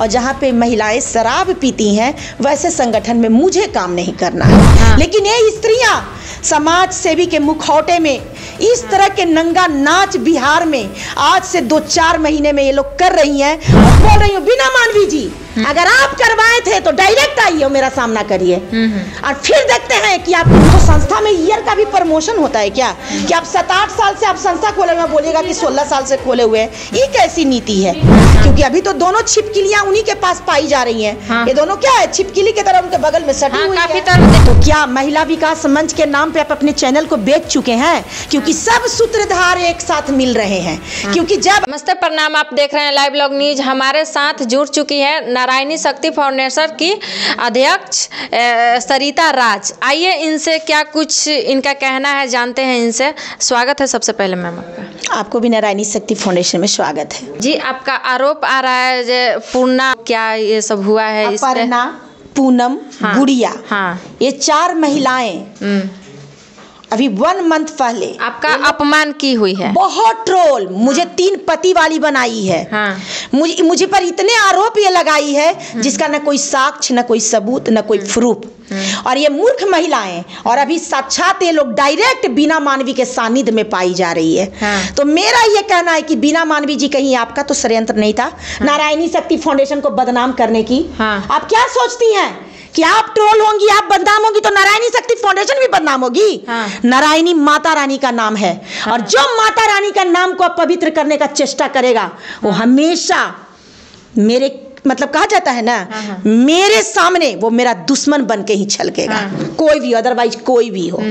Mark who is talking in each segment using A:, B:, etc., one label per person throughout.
A: और जहाँ पे महिलाएं शराब पीती हैं वैसे संगठन में मुझे काम नहीं करना है। लेकिन ये स्त्रियां समाज सेवी के मुखौटे में इस तरह के नंगा नाच बिहार में आज से 2-4 महीने में ये लोग कर रही हैं। और बोल रही हूँ बीना मानवी जी, अगर आप करवाए थे तो डायरेक्ट आइए और मेरा सामना करिए। और फिर देखते हैं कि आप तो संस्था में ईयर का भी प्रमोशन होता है क्या, कि आप 7-8 साल से आप संस्था खोले हुए बोलिएगा कि 16 साल से खोले हुए हैं। ये कैसी नीति है? क्योंकि अभी तो दोनों छिपकलियां उन्हीं के पास पाई जा रही हैं। ये दोनों क्या है, छिपकली की तरह उनके बगल में सटी हुई है। तो क्या महिला विकास मंच के नाम पे आप अपने चैनल को बेच चुके हैं? क्योंकि सब सूत्रधार एक साथ मिल रहे हैं। क्योंकि जब
B: नमस्ते, प्रणाम। आप देख रहे हैं लाइव ब्लॉग न्यूज। हमारे साथ जुड़ चुकी है नारायणी शक्ति फाउंडेशन की अध्यक्ष सरिता राज। आइए इनसे क्या कुछ इनका कहना है जानते हैं इनसे। स्वागत है सबसे पहले मैम आपका।
A: आपको भी नारायणी शक्ति फाउंडेशन में स्वागत है
B: जी। आपका आरोप आ रहा है जो पूर्णा, क्या ये सब हुआ है?
A: अपर्णा, पूनम, गुड़िया, ये 4 महिलाएं अभी 1 मंथ पहले
B: आपका अपमान की हुई है।
A: बहुत ट्रोल, मुझे 3 पति वाली बनाई है। मुझे पर इतने आरोप ये लगाई है जिसका न कोई साक्ष्य, न कोई सबूत, न कोई प्रूफ। और ये मूर्ख महिलाएं, और अभी साक्षात ये लोग डायरेक्ट बीना मानवी के सानिध्य में पाई जा रही है। तो मेरा ये कहना है कि बीना मानवी जी, कहीं आपका तो षड्यंत्र नहीं था नारायणी शक्ति फाउंडेशन को बदनाम करने की? आप क्या सोचती हैं कि आप ट्रोल होंगी, आप बदनाम होंगी तो नारायणी शक्ति फाउंडेशन भी बदनाम होगी? नारायणी माता रानी का नाम है। और जो माता रानी का नाम को पवित्र करने का चेष्टा करेगा वो हमेशा मेरे, मतलब कहा जाता है ना, मेरे सामने वो मेरा दुश्मन बन के ही छलकेगा। कोई भी, अदरवाइज कोई भी हो।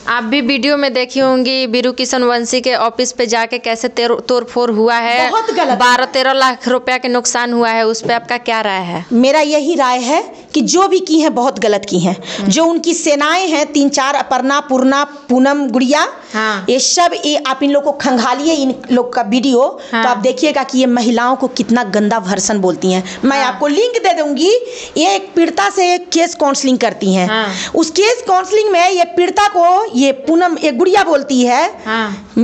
B: आप भी वीडियो में देखी होंगी बीरू किशन वंशी के ऑफिस पे जाके कैसे तोड़फोड़ हुआ है।
A: बहुत गलत।
B: 12-13 लाख रुपया के नुकसान हुआ है। उस पे आपका क्या राय है?
A: मेरा यही राय है कि जो भी की है बहुत गलत की हैं। जो उनकी सेनाएं हैं 3-4, अपर्णा, पूर्णा, पूनम, गुड़िया, ये सब, ये आप इन लोग को खंगालिए इन लोग का वीडियो, तो आप देखिएगा कि ये महिलाओं को कितना गंदा भर्सन बोलती हैं। मैं आपको लिंक दे दूंगी। ये एक पीड़िता से एक केस काउंसलिंग करती हैं। उस केस काउंसलिंग में ये पीड़िता को ये पूनम, ये गुड़िया बोलती है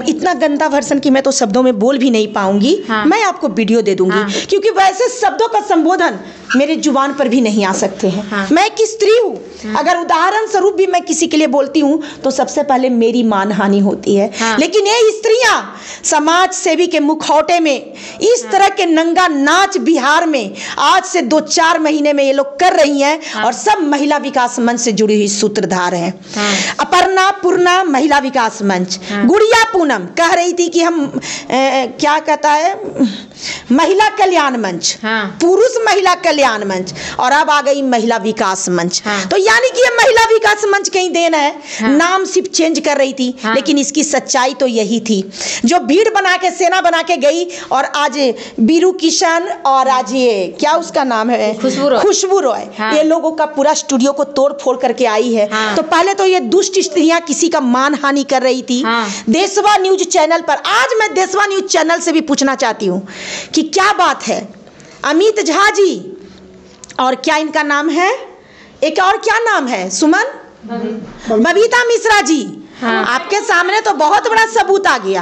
A: इतना गंदा भर्सन की मैं तो शब्दों में बोल भी नहीं पाऊंगी। मैं आपको वीडियो दे दूंगी। क्योंकि वैसे शब्दों का संबोधन मेरे जुबान पर भी नहीं आ सकते हैं। मैं एक स्त्री हूँ, अगर उदाहरण स्वरूप भी मैं किसी के लिए बोलती हूँ तो सबसे पहले मेरी मानहानि होती है। लेकिन ये स्त्रियां समाज सेवी के मुखौटे में इस तरह के नंगा नाच बिहार में आज से 2-4 महीने में ये लोग कर रही हैं। और सब महिला विकास मंच से जुड़ी हुई सूत्रधार हैं। अपर्णा, पूर्णा महिला विकास मंच, गुड़िया पूनम कह रही थी कि हम क्या कहता है, महिला कल्याण मंच, पुरुष महिला कल्याण मंच, और अब आ गई महिला विकास मंच। तो यानी कि ये महिला विकास मंच कहीं देन है। नाम सिर्फ चेंज कर रही थी, लेकिन इसकी सच्चाई तो यही थी। जो भीड़ बना के, सेना बना के गई, और आज बीरू किशन और आज ये क्या उसका नाम है, खुशबू रॉय, ये लोगों का पूरा स्टूडियो को तोड़ फोड़ करके आई है। तो पहले तो ये दुष्ट स्त्रियां किसी का मान हानि कर रही थी। देशवा न्यूज चैनल पर, आज मैं देशवा न्यूज चैनल से भी पूछना चाहती हूँ कि क्या बात है, अमित झा जी और क्या इनका नाम है, एक और क्या नाम है, सुमन, बबीता मिश्रा जी, आपके सामने तो बहुत बड़ा सबूत आ गया।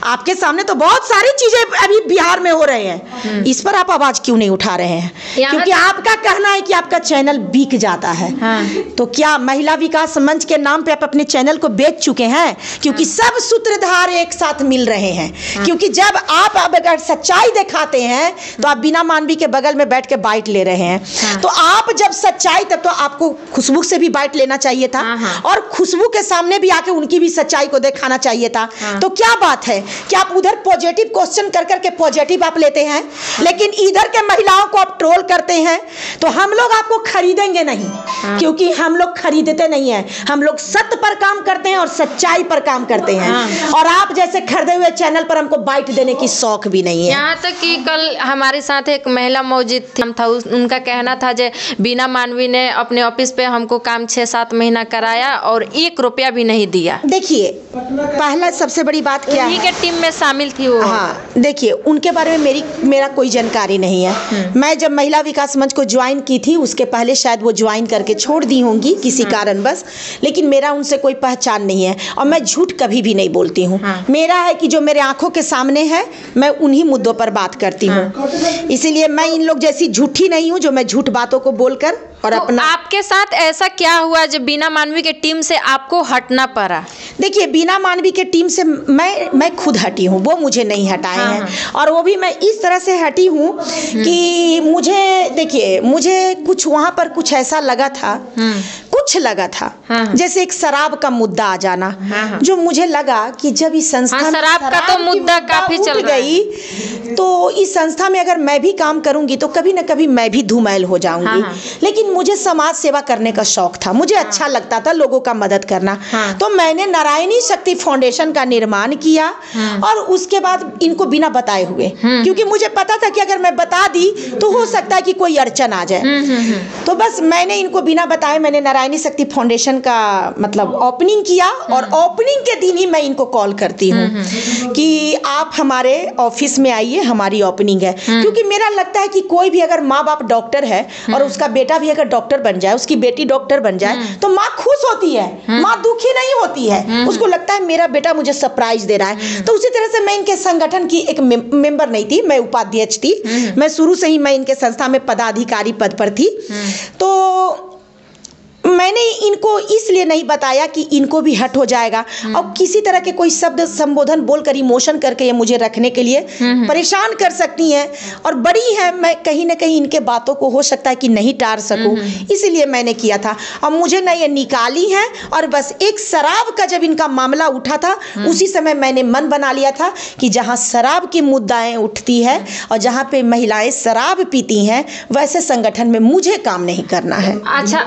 A: आपके सामने तो बहुत सारी चीजें अभी बिहार में हो रहे हैं। इस पर आप आवाज क्यों नहीं उठा रहे हैं? क्योंकि आपका कहना है कि आपका चैनल बिक जाता है। तो क्या महिला विकास मंच के नाम पे आप अपने चैनल को बेच चुके हैं? क्योंकि सब सूत्रधार एक साथ मिल रहे हैं। क्योंकि जब आप अगर सच्चाई दिखाते हैं तो आप बिना मानवी के बगल में बैठ के बाइट ले रहे हैं। तो आप जब सच्चाई, तब तो आपको खुशबू से भी बाइट लेना चाहिए था, और खुशबू के सामने भी कि उनकी भी सच्चाई को दिखाना चाहिए था। तो क्या बात है कि आप उधर पॉजिटिव क्वेश्चन कर करके पॉजिटिव आप लेते हैं, लेकिन इधर के महिलाओं को आप ट्रोल करते हैं। तो हम लोग आपको खरीदेंगे नहीं, क्योंकि हम लोग खरीदते नहीं हैं। हम लोग सत्य पर काम करते हैं और सच्चाई पर काम करते हैं। और आप जैसे खरीदे हुए चैनल पर हमको बाइट देने की शौक भी नहीं है।
B: यहाँ तक कि कल हमारे साथ एक महिला मौजूद था, उनका कहना था कि बीना मानवी ने अपने ऑफिस पे हमको काम 6-7 महीना कराया और 1 रुपया भी नहीं दिया?
A: देखिए, पहला सबसे बड़ी बात क्या है,
B: के टीम में शामिल थी वो।
A: हाँ, देखिए उनके बारे में मेरा कोई जानकारी नहीं है। मैं जब महिला विकास मंच को ज्वाइन की थी उसके पहले शायद वो ज्वाइन करके छोड़ दी होंगी किसी कारणवश, लेकिन मेरा उनसे कोई पहचान नहीं है और मैं झूठ कभी भी नहीं बोलती हूँ। मेरा है कि जो मेरे आंखों के सामने है मैं उन्हीं मुद्दों पर बात करती हूँ, इसीलिए मैं इन लोग जैसी झूठी नहीं हूँ जो मैं झूठ बातों को बोलकर और
B: तो
A: अपना।
B: आपके साथ ऐसा क्या हुआ जो बीना मानवी के टीम से आपको हटना पड़ा?
A: देखिए, बीना मानवी के टीम से मैं खुद हटी हूँ, वो मुझे नहीं हटाए हैं। और वो भी मैं इस तरह से हटी हूँ कि मुझे कुछ वहाँ पर कुछ ऐसा लगा था, जैसे एक शराब का मुद्दा आ जाना, जो मुझे लगा कि जब इस संस्था में
B: शराब का तो मुद्दा काफी चल गई,
A: तो इस संस्था में अगर मैं भी काम करूंगी तो कभी न कभी मैं भी धूमैल हो जाऊंगी। लेकिन मुझे समाज सेवा करने का शौक था, मुझे अच्छा लगता था लोगों का मदद करना। तो मैंने नारायणी शक्ति फाउंडेशन का निर्माण किया और उसके बाद इनको बिना बताए हुए, क्योंकि मुझे पता था कि अगर मैं बता दी तो हो सकता है कि कोई अड़चन आ जाए, तो बस मैंने इनको बिना बताए मैंने नारायणी शक्ति फाउंडेशन का मतलब ओपनिंग किया। और ओपनिंग के दिन ही मैं इनको कॉल करती हूँ कि आप हमारे ऑफिस में आइए, हमारी ओपनिंग है। क्योंकि मेरा लगता है कि कोई भी अगर माँ बाप डॉक्टर है और उसका बेटा भी अगर डॉक्टर बन जाए, उसकी बेटी डॉक्टर बन जाए, तो माँ खुश होती है, माँ दुखी नहीं होती है। उसको लगता है मेरा बेटा मुझे सरप्राइज दे रहा है। तो उसी तरह से मैं इनके संगठन की एक मेंबर नहीं थी, मैं उपाध्यक्ष थी। मैं शुरू से ही मैं इनके संस्था में पदाधिकारी पद पर थी। तो मैंने इनको इसलिए नहीं बताया कि इनको भी हट हो जाएगा और किसी तरह के कोई शब्द संबोधन बोलकर इमोशन करके ये मुझे रखने के लिए परेशान कर सकती हैं और बड़ी है, मैं कहीं ना कहीं इनके बातों को हो सकता है कि नहीं टार सकूं, इसलिए मैंने किया था। और मुझे ना ये निकाली है और बस एक शराब का जब इनका मामला उठा था उसी समय मैंने मन बना लिया था कि जहाँ शराब की मुद्दाएं उठती है और जहाँ पे महिलाएं शराब पीती हैं वैसे संगठन में मुझे काम नहीं करना है।
B: अच्छा,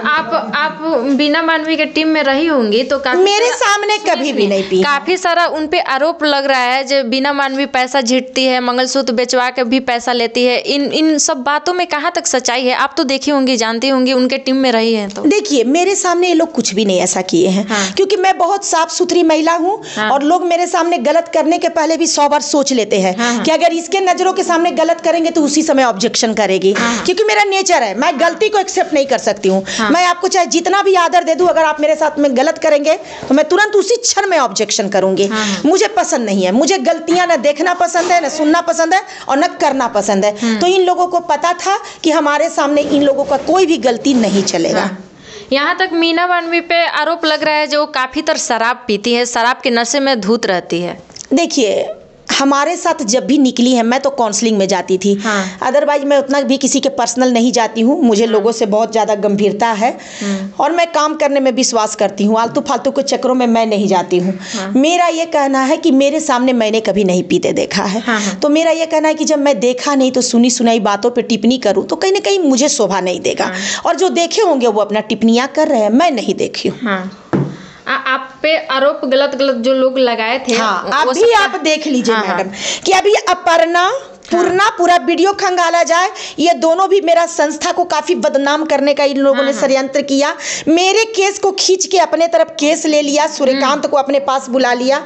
B: आप बीना मानवी के टीम में रही होंगी तो
A: मेरे सामने कभी भी नहीं पी।
B: काफी सारा उन पे आरोप लग रहा है जो बीना मानवी पैसा झीटती है, मंगलसूत्र बेचवा के भी पैसा लेती है। इन सब बातों में कहाँ तक सच्चाई है? आप तो देखी होंगी, जानती होंगी, उनके टीम में रही है। तो
A: देखिए, मेरे सामने ये लोग कुछ भी नहीं ऐसा किए हैं। क्योंकि मैं बहुत साफ सुथरी महिला हूँ और लोग मेरे सामने गलत करने के पहले भी 100 बार सोच लेते हैं कि अगर इसके नजरों के सामने गलत करेंगे तो उसी समय ऑब्जेक्शन करेगी। क्योंकि मेरा नेचर है, मैं गलती को एक्सेप्ट नहीं कर सकती हूँ। मैं आपको चाहे जितना भी आदर दे दूं, अगर आप मेरे साथ में गलत करेंगे तो मैं तुरंत उसी क्षण में ऑब्जेक्शन करूंगी। मुझे पसंद नहीं है, मुझे गलतियां न देखना पसंद है, न सुनना पसंद है और न करना पसंद है। तो इन लोगों को पता था कि हमारे सामने इन लोगों का कोई भी गलती नहीं चलेगा।
B: यहाँ तक मीना मानवी पे आरोप लग रहा है जो काफी तर शराब पीती है, शराब के नशे में धूत रहती है।
A: देखिए, हमारे साथ जब भी निकली है मैं तो काउंसलिंग में जाती थी। अदरवाइज मैं उतना भी किसी के पर्सनल नहीं जाती हूँ। मुझे लोगों से बहुत ज़्यादा गंभीरता है और मैं काम करने में विश्वास करती हूँ। आलतू फालतू के चक्करों में मैं नहीं जाती हूँ। मेरा ये कहना है कि मेरे सामने मैंने कभी नहीं पीते देखा है। तो मेरा ये कहना है कि जब मैं देखा नहीं तो सुनी सुनाई बातों पर टिप्पणी करूँ तो कहीं ना कहीं मुझे शोभा नहीं देगा। और जो देखे होंगे वो अपना टिप्पणियाँ कर रहे हैं, मैं नहीं देखी हूँ।
B: आप पे आरोप गलत जो लोग लगाए थे,
A: अभी आप देख लीजिए मैडम कि अभी अपर्णा पूरा वीडियो खंगाला जाए। ये दोनों भी मेरा संस्था को काफी बदनाम करने का इन लोगों ने षड्यंत्र किया। मेरे केस को खींच के अपने तरफ केस ले लिया, सूर्यकांत को अपने पास बुला लिया।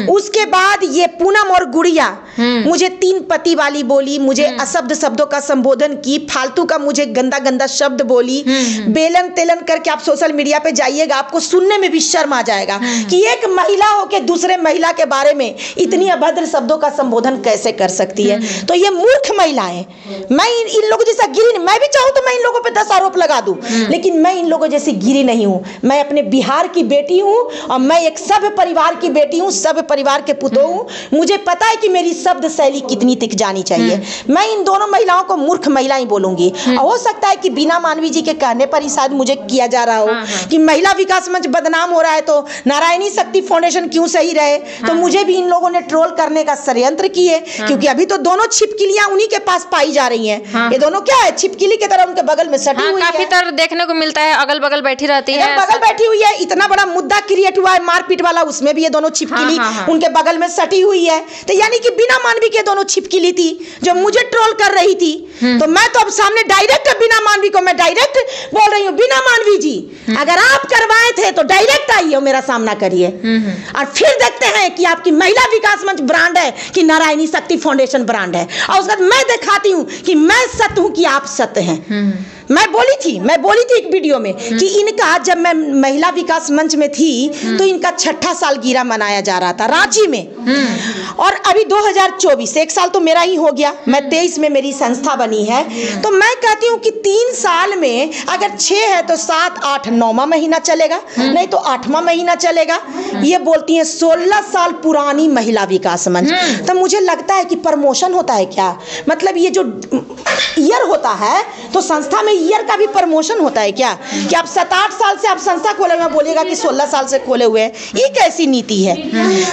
A: उसके बाद ये पूनम और गुड़िया मुझे 3 पति वाली बोली, मुझे अशब्द शब्दों का संबोधन की, फालतू का मुझे गंदा गंदा शब्द बोली। बेलन तेलन करके आप सोशल मीडिया पे जाइएगा, आपको सुनने में भी शर्म आ जाएगा कि एक महिला होके दूसरे महिला के बारे में इतनी अभद्र शब्दों का संबोधन कैसे कर सकती है। तो ये मूर्ख महिलाएं, मैं इन लोगों जैसा गिरी नहीं। मैं भी चाहूँ तो मैं इन लोगों पे 10 आरोप लगा दूं, लेकिन मैं इन लोगों जैसी गिरी नहीं हूँ। मैं अपने बिहार की बेटी हूँ और मैं एक सभ्य परिवार की बेटी हूँ, सभ्य परिवार के पुतों हूँ। मुझे पता है कि मेरी शब्द शैली कितनी तिक जानी चाहिए। मैं इन दोनों महिलाओं को मूर्ख महिला ही बोलूंगी। हो सकता है कि बीना मानवी जी के कहने पर ही शायद मुझे किया जा रहा हो कि महिला विकास मंच बदनाम हो रहा है तो नारायणी शक्ति फाउंडेशन क्यों सही रहे। तो मुझे भी इन लोगों ने ट्रोल करने का षड्यंत्र किए, क्योंकि अभी तो दोनों छिपकलियां उन्हीं के पास पाई जा रही हैं।
B: हाँ।
A: ये दोनों क्या है, छिपकली की तरह उनके बगल में सटी हुई है।
B: काफी तरह देखने को मिलता है, अगल बगल बैठी रहती है,
A: बगल बैठी हुई है। इतना बड़ा मुद्दा क्रिएट हुआ है मारपीट वाला, उसमें भी ये दोनों छिपकली उनके बगल में सटी हुई है। तो यानी कि बिना मानवी के दोनों छिपकली थी जो मुझे ट्रोल कर रही थी। तो मैं तो अब सामने डायरेक्ट बिना मानवी को मैं डायरेक्ट बोल रही हूँ, बिना मानवी जी अगर आप करवाए थे तो डायरेक्ट आइए, मेरा सामना करिए और फिर देखते हैं कि आपकी महिला विकास मंच ब्रांड है कि नारायणी शक्ति फाउंडेशन ब्रांड है। और उसके बाद मैं दिखाती हूँ कि मैं सत्य हूँ कि आप सत्य हैं। मैं बोली थी एक वीडियो में कि इनका जब मैं महिला विकास मंच में थी तो इनका 6ठा सालगिरह मनाया जा रहा था रांची में। और अभी 2024 एक साल तो मेरा ही हो गया, मैं 23 में मेरी संस्था बनी है। तो मैं कहती हूँ कि 3 साल में अगर 6 है तो 7, 8, 9वां महीना चलेगा, नहीं तो 8वां महीना चलेगा। ये बोलती हैं 16 साल पुरानी महिला विकास मंच। तो मुझे लगता है कि प्रमोशन होता है क्या, मतलब ये जो ईयर होता है तो संस्था में ईयर का भी प्रमोशन होता है क्या, कि आप 7-8 साल से आप संस्था खोले हुए बोलेगा कि 16 साल से खोले हुए हैं, ये कैसी नीति है।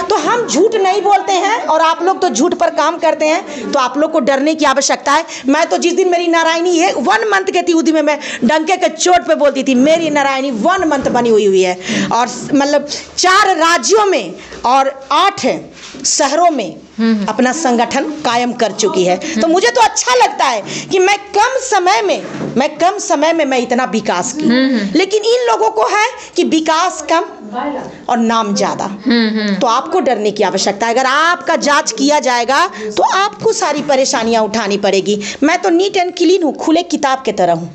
A: तो हम झूठ नहीं बोलते हैं और आप लोग तो झूठ पर काम करते हैं, तो आप लोग को डरने की आवश्यकता है। मैं तो जिस दिन मेरी नारायणी 1 मंथ के थी उस दिन में मैं डंके के चोट पे बोलती थी मेरी नारायणी 1 मंथ बनी हुई है और मतलब 4 राज्यों में और 8 शहरों में अपना संगठन कायम कर चुकी है। तो मुझे तो अच्छा लगता है कि मैं कम समय में मैं इतना विकास की। लेकिन इन लोगों को है कि विकास कम और नाम ज्यादा। तो आपको डरने की आवश्यकता है। अगर आपका जांच किया जाएगा तो आपको सारी परेशानियां उठानी पड़ेगी। मैं तो नीट एंड क्लीन हूँ, खुले किताब के तरह हूँ।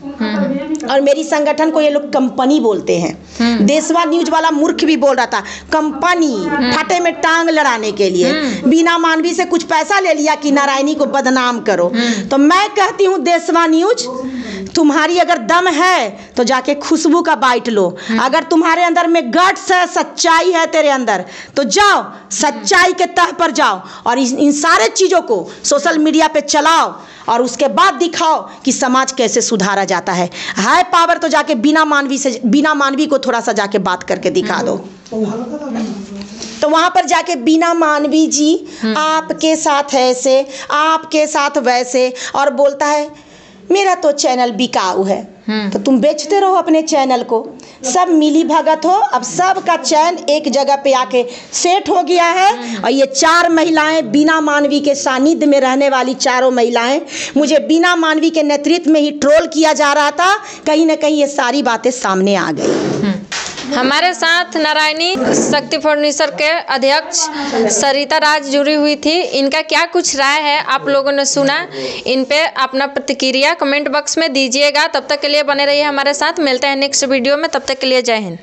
A: और मेरी संगठन को ये लोग कंपनी बोलते हैं। देशवा न्यूज वाला मूर्ख भी बोल रहा था कंपनी, फटे में टांग लड़ाने के लिए बिना मानवी से कुछ पैसा ले लिया कि नारायणी को बदनाम करो। तो मैं कहती हूँ देशवा न्यूज, तुम्हारी अगर दम है तो जाके खुशबू का बाइट लो। अगर तुम्हारे अंदर में गट्स है, सच्चाई है तेरे अंदर, तो जाओ सच्चाई के तह पर जाओ और इन सारे चीजों को सोशल मीडिया पे चलाओ और उसके बाद दिखाओ कि समाज कैसे सुधारा जाता है। हाई पावर तो जाके बिना मानवी को थोड़ा सा जाके बात करके दिखा दो। तो वहां पर जाके बिना मानवी जी आपके साथ ऐसे, आपके साथ वैसे, और बोलता है मेरा तो चैनल बिकाऊ है। तो तुम बेचते रहो अपने चैनल को, सब मिली भगत हो। अब सब का चैन एक जगह पे आके सेट हो गया है। और ये 4 महिलाएं बिना मानवी के सानिध्य में रहने वाली 4 महिलाएं, मुझे बिना मानवी के नेतृत्व में ही ट्रोल किया जा रहा था, कहीं ना कहीं ये सारी बातें सामने आ गई।
B: हमारे साथ नारायणी शक्ति फाउंडेशन के अध्यक्ष सरिता राज जुड़ी हुई थी। इनका क्या कुछ राय है आप लोगों ने सुना, इन पे अपना प्रतिक्रिया कमेंट बॉक्स में दीजिएगा। तब तक के लिए बने रहिए हमारे साथ, मिलते हैं नेक्स्ट वीडियो में। तब तक के लिए जय हिंद।